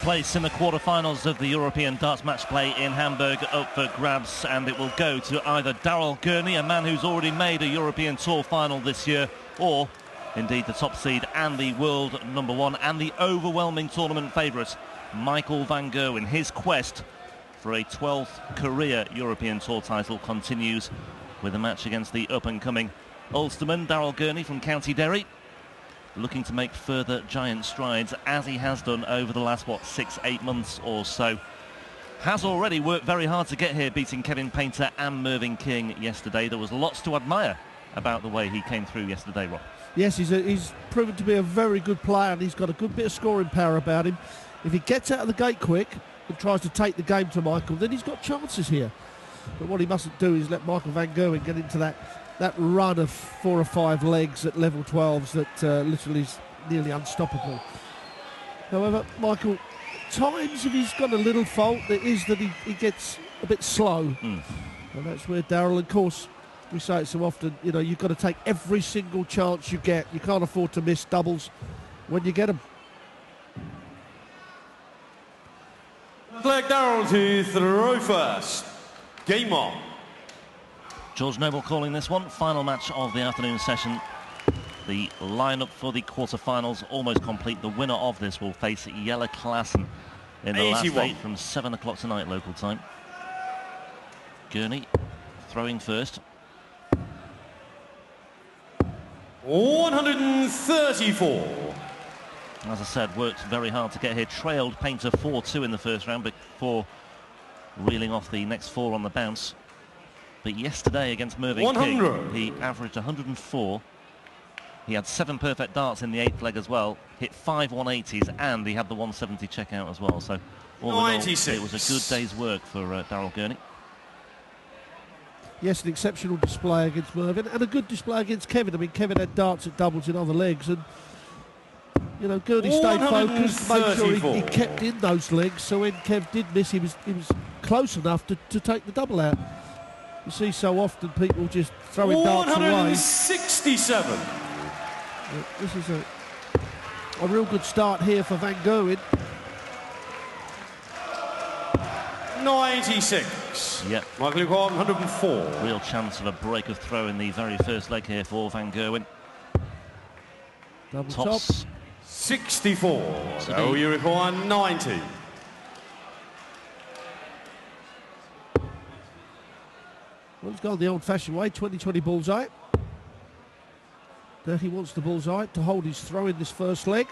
place in the quarter-finals of the European Darts Matchplay in Hamburg up for grabs, and it will go to either Gurney, a man who's already made a European Tour final this year, or indeed the top seed and the world #1 and the overwhelming tournament favourite, Michael van Gerwen. His quest for a 12th career European Tour title continues with a match against the up-and-coming Ulsterman, Gurney from County Derry, looking to make further giant strides, as he has done over the last, 6-8 months or so. Has already worked very hard to get here, beating Kevin Painter and Mervyn King yesterday. There was lots to admire about the way he came through yesterday, Rob. Yes, he's proven to be a very good player, and he's got a good bit of scoring power about him. If he gets out of the gate quick and tries to take the game to Michael, then he's got chances here. But what he mustn't do is let Michael van Gerwen get into that run of 4 or 5 legs at level 12s that literally is nearly unstoppable. However, Michael, times if he's got a little fault, it is that he gets a bit slow. And that's where Darryl, of course, we say it so often, you know, you've got to take every single chance you get. You can't afford to miss doubles when you get them. Leg Darryl to throw first. Game on. George Noble calling this one. Final match of the afternoon session. The lineup for the quarter-finals almost complete. The winner of this will face Jelle Klaassen in the last 8 from 7 o'clock tonight local time. Gurney throwing first. 134. As I said, worked very hard to get here. Trailed Painter 4-2 in the first round before reeling off the next 4 on the bounce. But yesterday against Mervyn King, he averaged 104. He had 7 perfect darts in the 8th leg as well, hit 5 180s, and he had the 170 checkout as well. So all in all, it was a good day's work for Darryl Gurney. Yes, an exceptional display against Mervyn, and a good display against Kevin. I mean, Kevin had darts at doubles in other legs, and you know, Gurney stayed focused, made sure he kept in those legs, so when Kev did miss, he was close enough to take the double out. You see so often people just throwing darts away. 167. This is a real good start here for van Gerwen. 96. Yep. Michael Lucan, 104. Real chance of a break of throw in the very first leg here for van Gerwen. Double Tops. top. 64. So you require 90. Well, he's gone the old-fashioned way, 20-20 bullseye. There he wants the bullseye to hold his throw in this first leg.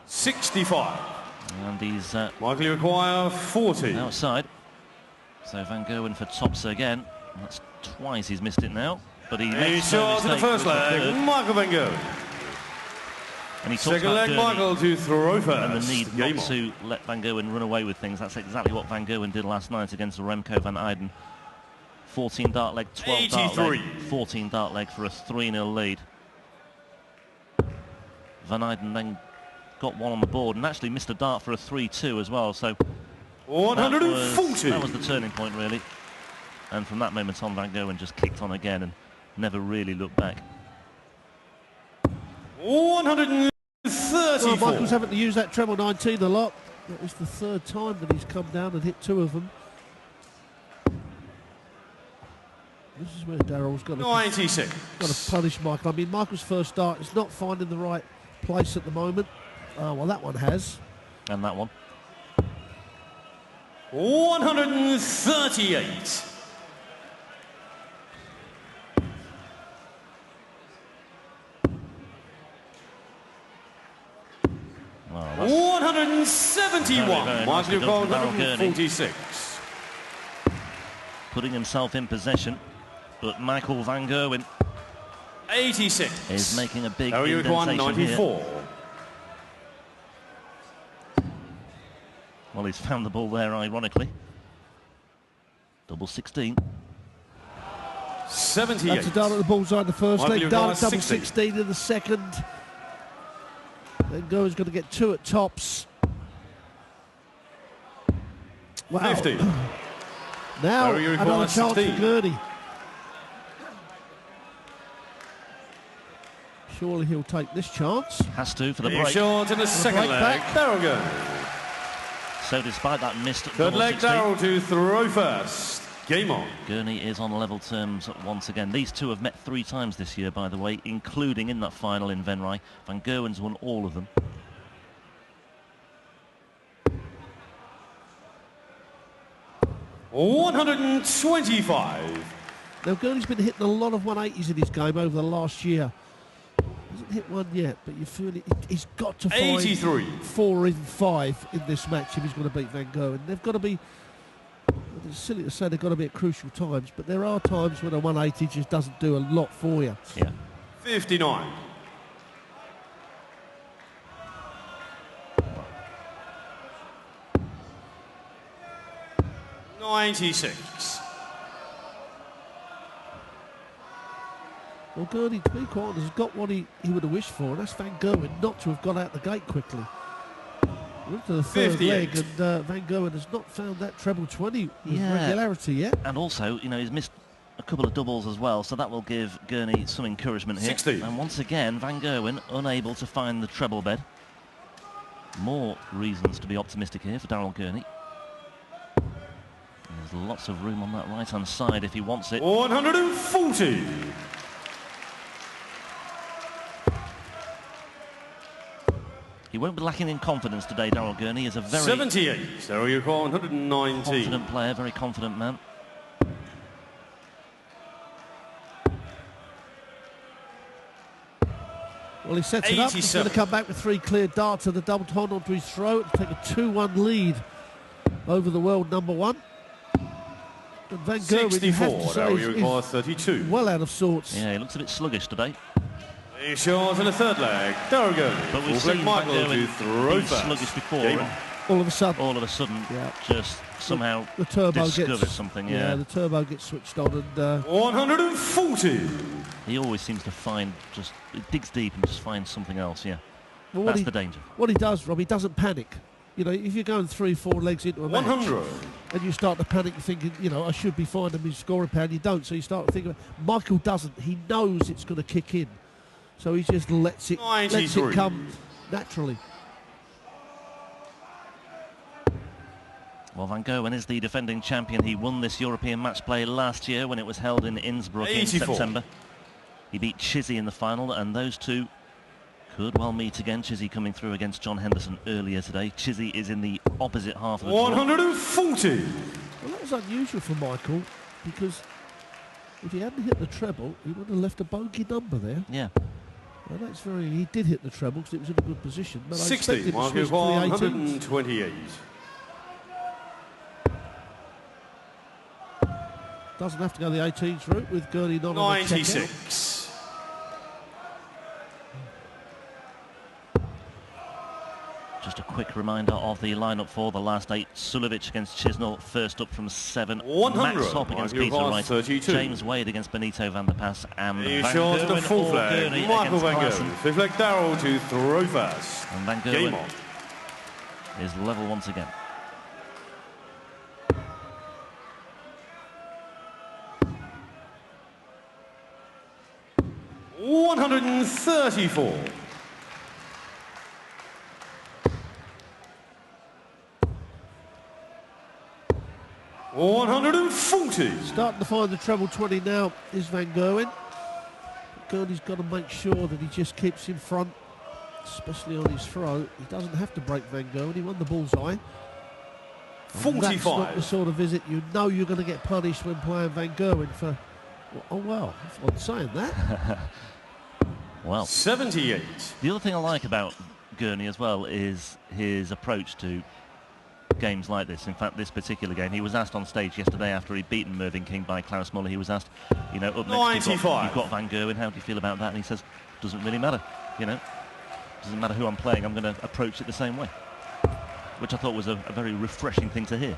65. And he's Michael require 40. outside. So van Gerwen for tops again. That's twice he's missed it now. But he makes no shot in the first leg, Michael van Gerwen. And he talks Second about leg, Gurney Michael to throw first. and the need not to let van Gerwen run away with things. That's exactly what van Gerwen did last night against Remco van Eyden. 14 dart leg, 12 dart leg, 14 dart leg for a 3-0 lead. Van Eyden then got one on the board and actually missed a dart for a 3-2 as well. So 140. That was the turning point, really. And from that moment on, van Gerwen just kicked on again and never really looked back. 134. Well, Michael's having to use that treble 19 a lot. That was the 3rd time that he's come down and hit 2 of them. This is where Darryl's got 96. Got to punish Michael. I mean, Michael's first dart is not finding the right place at the moment. Oh, well, that one has. And that one. 138. Oh, 171. very Michael nicely done from Darryl 146. Putting himself in possession, but Michael van Gerwen 86. is making a big Area indentation 94. here. Well, he's found the ball there, ironically. Double 16. 78. That's a dart at the bullseye in the first Michael, leg. Dart at double 60. 16 in the second. Then Gerwen's going to get 2 at tops. Wow. 50. Now Area another chance 16. for Gurney. Surely he'll take this chance. Has to for the Big break. shot in the second break leg. back. Darryl Gurney. So despite that missed Third double leg, 16, Darrell to throw first. Game on. Gurney is on level terms once again. These two have met 3 times this year, by the way, including in that final in Venray. Van Gerwen's won all of them. $125. Now, Gurney's been hitting a lot of 180s in his game over the last year. Hasn't hit one yet, but you feel it. He's got to find 83. 4 or even 5 in this match if he's going to beat Van Gerwen. They've got to be. It's silly to say they've got to be at crucial times, but there are times when a 180 just doesn't do a lot for you. Yeah. 59. $96. Well, Gurney, to be quite honest, has got what he would have wished for, and that's Van Gerwen not to have got out the gate quickly. We're into the third 58. leg, and Van Gerwen has not found that treble 20 with Yeah. regularity yet. And also, you know, he's missed a couple of doubles as well, so that will give Gurney some encouragement here. 60. And once again, Van Gerwen unable to find the treble bed. More reasons to be optimistic here for Darrell Gurney. There's lots of room on that right-hand side if he wants it. 140. He won't be lacking in confidence today, Darrell Gurney is a very 78. So you call 119. confident player, very confident man. Well, he sets it up. He's going to 87. come back with 3 clear darts and a double hold onto his throat and take a 2-1 lead over the world number 1. And Van Gerwen, you have to 64. say, Now you call is 32. well out of sorts. Yeah, he looks a bit sluggish today. He's short in the third leg. Darrell Gurney. But we've Full seen flag Van Michael to Gerwen throw be first. sluggish before. Game And on. All of a sudden, all of a sudden, Yeah. just somehow the turbo discovers gets something. Yeah, Yeah, the turbo gets switched on, and 140. he always seems to find it digs deep and just finds something else. Yeah, well, that's the danger. what he does, Rob, he doesn't panic. You know, if you're going 3-4 legs into a match 100. and you start to panic, you're thinking, you know, I should be finding his scoring power. You don't, so you start to think. Michael doesn't. He knows it's going to kick in, so he just lets it 93. come naturally. Well, Van Gerwen is the defending champion. He won this European match play last year when it was held in Innsbruck 84. in September. He beat Chizzy in the final, and those two could well meet again. Chizzy coming through against John Henderson earlier today. Chizzy is in the opposite half of the draw. 140. Well, that was unusual for Michael, because if he hadn't hit the treble, he would have left a bogey number there. Yeah. Well, that's very. He did hit the treble because it was in a good position. But I 60. expected him to Michael switch to the 18s. 128. Doesn't have to go the 18s route with Gurney not on a checkout. 96. Just a quick reminder of the lineup for the last 8. Sulovic against Chisnell, first up from 7. 100. Max Hopp against Michael Peter Ross, Wright. 32. James Wade against Benito van der Pas. And He's Van short to the Gerwen full or flag. Gurney Michael against Van Klaassen. Gerwen. Fifth leg, Darrell to throw first. And Van Game Gerwen on. is level once again. $134. $140. Starting to find the treble 20 now is Van Gerwen. Gurney's got to make sure that he just keeps in front, especially on his throw. He doesn't have to break Van Gerwen. He won the bullseye. And that's not the 45. sort of visit you know you're going to get punished when playing Van Gerwen for. Oh well, I'm saying that. Well, 78. the other thing I like about Gurney as well is his approach to games like this. In fact, this particular game, he was asked on stage yesterday after he'd beaten Mervyn King by Klaus Muller. He was asked, you know, up next you've 95. got Van Gerwen. How do you feel about that? And he says, doesn't really matter. You know, doesn't matter who I'm playing. I'm going to approach it the same way, which I thought was a very refreshing thing to hear.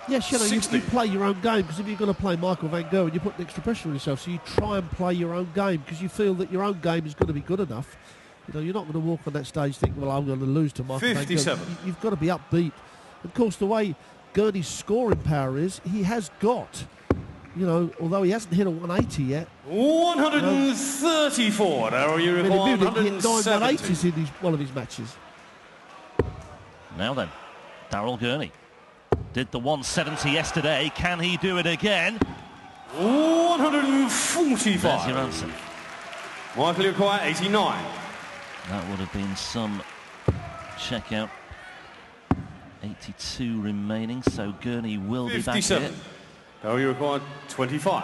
Yes, you know, you 60. play your own game, because if you're going to play Michael Van Gerwen, you put an extra pressure on yourself, so you try and play your own game because you feel that your own game is going to be good enough. You know, you're not going to walk on that stage thinking, well, I'm going to lose to Michael Van Gerwen. 57. You've got to be upbeat. Of course, the way Gurney's scoring power is, he has got, you know, although he hasn't hit a 180 yet. 134. Darrell, you I mean, recall he hit 9 170. 180s in one of his matches. Now then, Daryl Gurney did the 170 yesterday. Can he do it again? 145. There's your answer. Michael, you require 89. That would have been some checkout. 82 remaining, so Gurney will be back here. Daryl, you require 25.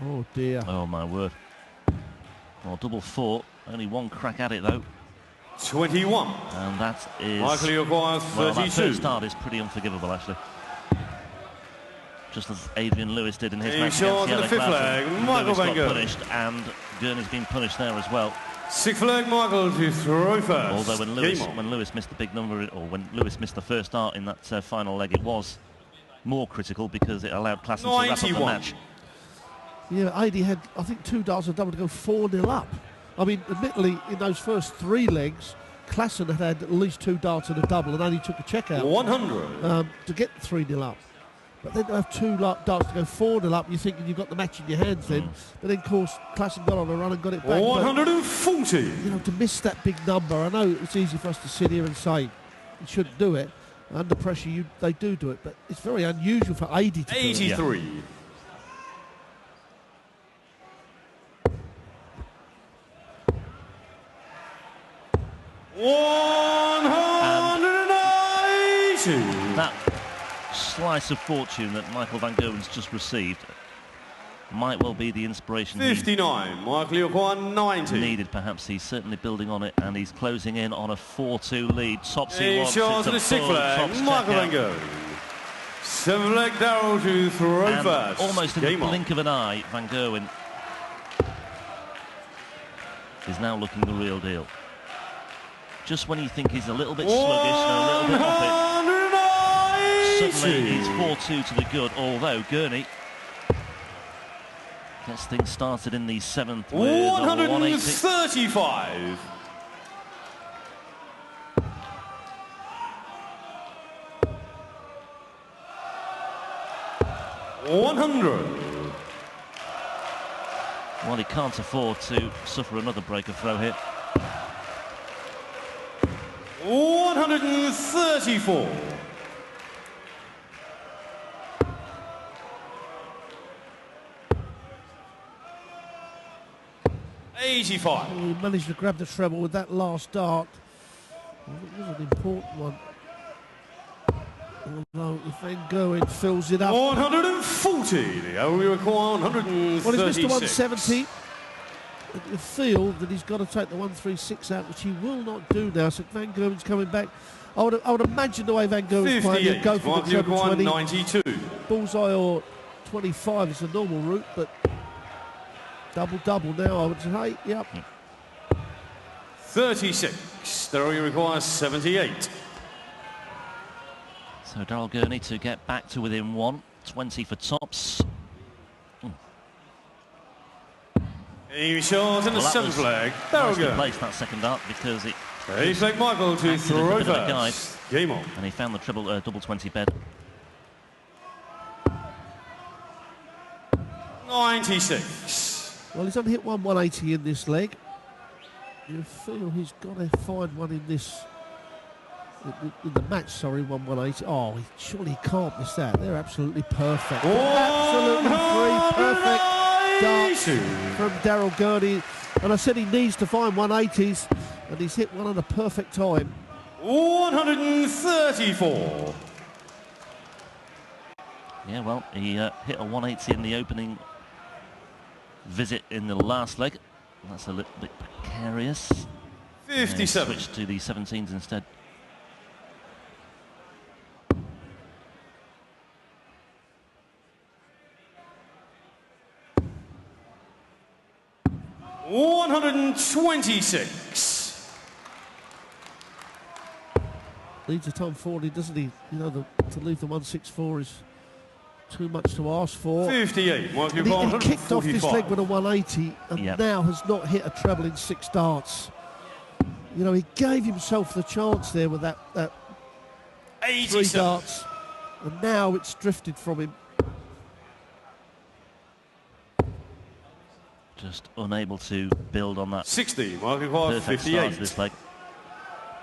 Oh dear. Oh my word. Well, double 4. Only one crack at it though. 21. And that is... Michael, you require 32. Well, that first start is pretty unforgivable, actually. Just as Adrian Lewis did in his match against the fifth leg. Michael Lewis got Van punished, and Gurney's been punished there as well. Sixth leg, Michael to throw first. Although when Lewis missed the big number, or when Lewis missed the first start in that final leg, it was more critical because it allowed Klassen to wrap up the match. Yeah, AD had, I think, 2 darts and double to go 4-0 up. I mean, admittedly, in those first 3 legs, Klassen had at least 2 darts and a double and only took a check out 100 to get 3-0 up. But then to have 2 darts to go 4-0 up, you're thinking you've got the match in your hands then. But then, of course, Klassen got on a run and got it back. 140. But, you know, to miss that big number, I know it's easy for us to sit here and say you shouldn't do it. Under pressure, they do it, but it's very unusual for AD to do it. 83. Yeah. 180. That slice of fortune that Michael Van Gerwen's just received might well be the inspiration 59. Michael, you require 90. Needed, perhaps. He's certainly building on it, and he's closing in on a 4-2 lead. Topsy wants shots it in the sixth leg. Michael Van Gerwen. 7th leg, Daryl to throw and first. almost in the blink of an eye, Van Gerwen is now looking the real deal. Just when you think he's a little bit sluggish and a little bit off it, suddenly he's 4-2 to the good, although Gurney gets things started in the 7th with 135. 100. Well, he can't afford to suffer another break of throw here. 134. 85. He managed to grab the treble with that last dart. It was an important one. Although if Van Gerwen fills it up. 140. The only require 136. Well, he's missed the 170. You feel that he's got to take the 136 out, which he will not do now. So Van Gerwen's coming back. I would imagine the way Van Gerwen's playing, he'll go for the treble 20. 92. Bullseye or 25 is the normal route, but double now, I would say. Yep. 36. There only requires 78. So Daryl Gurney to get back to within 1. 20 for tops. He shot in the 7th leg. Daryl Gurney placed that second dart because it. 8th leg, Michael to throw guide. Game on. And he found the double 20 bed. 96. Well, he's only hit 180 in this leg. You feel he's got to find one in this. In the match, sorry, 180. Oh, surely he can't miss that. They're absolutely perfect. Absolutely 3 perfect darts from Daryl Gurney. And I said he needs to find 180s, and he's hit one at a perfect time. 134. Yeah, well, he hit a 180 in the opening visit in the last leg. That's a little bit precarious. 57. Switched to the 17s instead. 126. Leads a Tom 40, doesn't he? You know, to leave the 164 is too much to ask for. 58. And he kicked off this leg with a 180 and now has not hit a treble in 6 darts. You know, he gave himself the chance there with that 3 darts, and now it's drifted from him. Just unable to build on that. 60. Michael 58. This leg.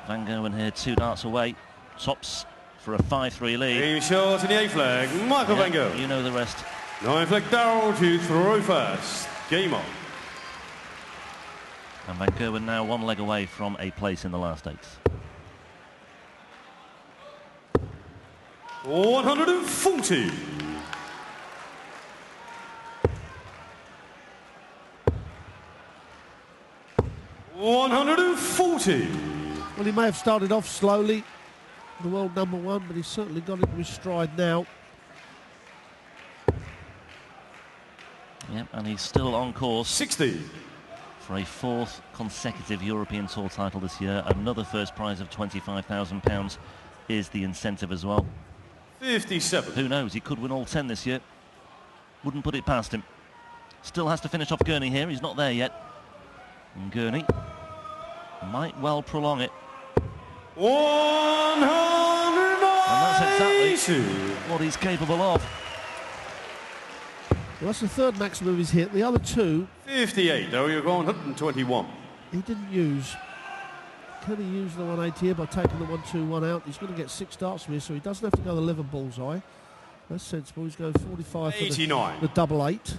Van Gerwen here 2 darts away. Tops for a 5-3 lead. Game short in the 8th leg, Michael Van Gerwen. You know the rest. 9th leg, Darryl to throw first. Game on. And Van Gerwen now 1 leg away from a place in the last 8. 140. Well, he may have started off slowly, the world #1, but he's certainly got into his stride now. Yep, and he's still on course 60. for a 4th consecutive European Tour title this year. Another first prize of £25,000 is the incentive as well. 57. Who knows, he could win all 10 this year. Wouldn't put it past him. Still has to finish off Gurney here, he's not there yet. And Gurney might well prolong it. 190. And that's exactly what he's capable of. Well, that's the 3rd maximum he's hit. The other 2... 58, though, you're going 121. He didn't use. Can he use the 180 here by taking the 1-2-1 out? He's going to get 6 darts from here, so he doesn't have to go the 11 bullseye. That's sensible. He's going 45 for 89. the double 8.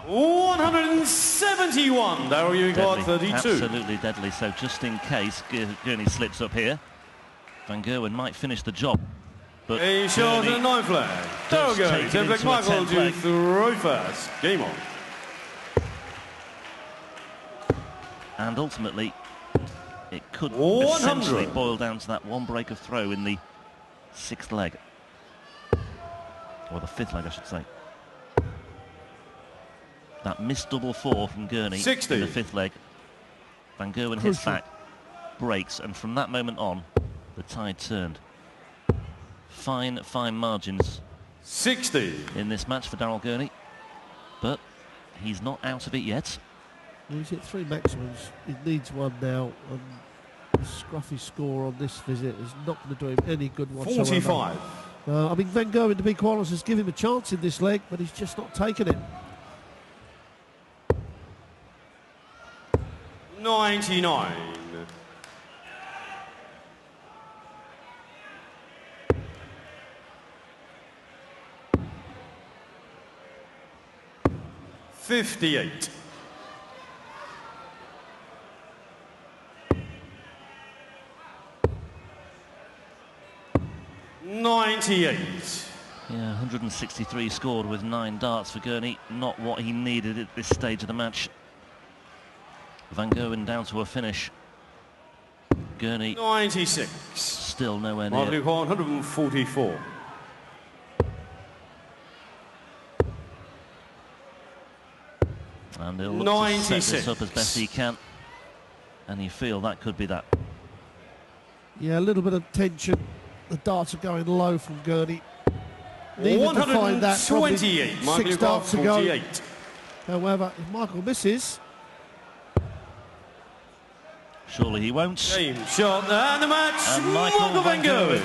$171. There you got 32. Absolutely deadly. So just in case Gurney slips up here, Van Gerwen might finish the job. But a shot in the 9th leg. There we go. 10th leg, Michael to throw first. Game on. And ultimately, it could essentially boil down to that 1 break of throw in the 6th leg. Or the 5th leg, I should say. That missed double 4 from Gurney 60. in the 5th leg. Van Gerwen hits back, breaks, and from that moment on, the tide turned. Fine margins 60 in this match for Darryl Gurney, but he's not out of it yet. He's hit 3 maximums. He needs 1 now, and the scruffy score on this visit is not going to do him any good whatsoever. 45. I mean, Van Gerwen, to be quite honest, has given him a chance in this leg, but he's just not taken it. 99. $58. 98. Yeah, 163 scored with 9 darts for Gurney. Not what he needed at this stage of the match. Van Gerwen down to a finish. Gurney 96. Still nowhere near. 144. And he'll look to set this up as best he can. And you feel that could be that. Yeah, a little bit of tension. The darts are going low from Gurney. Needed to find that. 128. 6 darts to go. 48. However, if Michael misses, surely he won't. Game shot and the match. And Michael Van Gerwen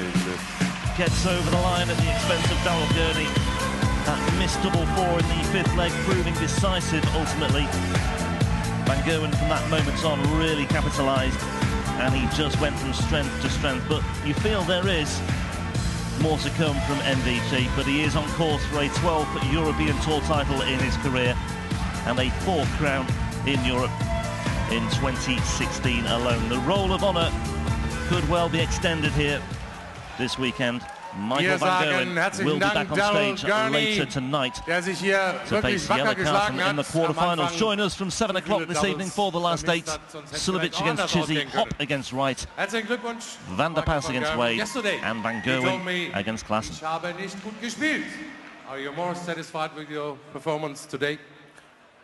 gets over the line at the expense of Darryl Gurney. That missed double 4 in the 5th leg proving decisive ultimately. Van Gerwen from that moment on really capitalised, and he just went from strength to strength. But you feel there is more to come from MVG, but he is on course for a 12th European Tour title in his career and a 4th crown in Europe in 2016 alone. The Roll of Honour could well be extended here this weekend. Michael Van Gerwen will be back on stage later tonight to face Jelle Carson in the quarterfinals. Join us from 7 o'clock this evening for the last 8. Silovic against Chizzy, Hop against Wright, Van der Pas against Wade, and Van Gerwen against Klaassen. Are you more satisfied with your performance today?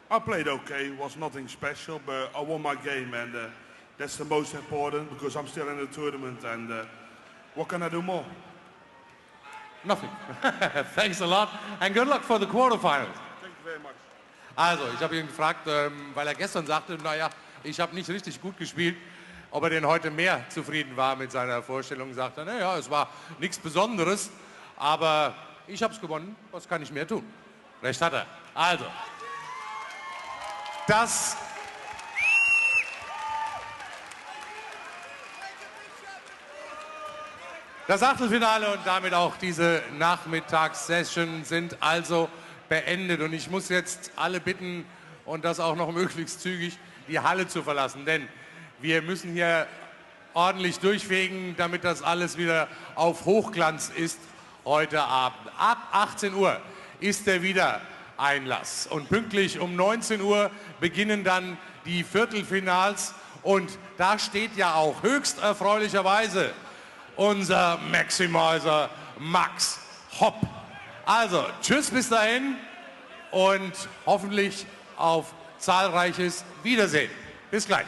I played okay, it was nothing special, but I won my game, and that's the most important because I'm still in the tournament, and what can I do more? Nothing. Thanks a lot and good luck for the quarterfinals. Thank you very much. Also, ich habe ihn gefragt, weil gestern sagte, naja, ich habe nicht richtig gut gespielt, ob denn heute mehr zufrieden war mit seiner Vorstellung. Sagte, naja, es war nichts Besonderes, aber ich habe es gewonnen, was kann ich mehr tun? Recht hat er. Also, das Achtelfinale und damit auch diese Nachmittagssession sind also beendet. Und ich muss jetzt alle bitten, und das auch noch möglichst zügig, die Halle zu verlassen. Denn wir müssen hier ordentlich durchfegen, damit das alles wieder auf Hochglanz ist heute Abend. Ab 18 Uhr ist der Wiedereinlass. Und pünktlich um 19 Uhr beginnen dann die Viertelfinals. Und da steht ja auch höchst erfreulicherweise unser Maximizer Max Hopp. Also, tschüss bis dahin und hoffentlich auf zahlreiches Wiedersehen. Bis gleich.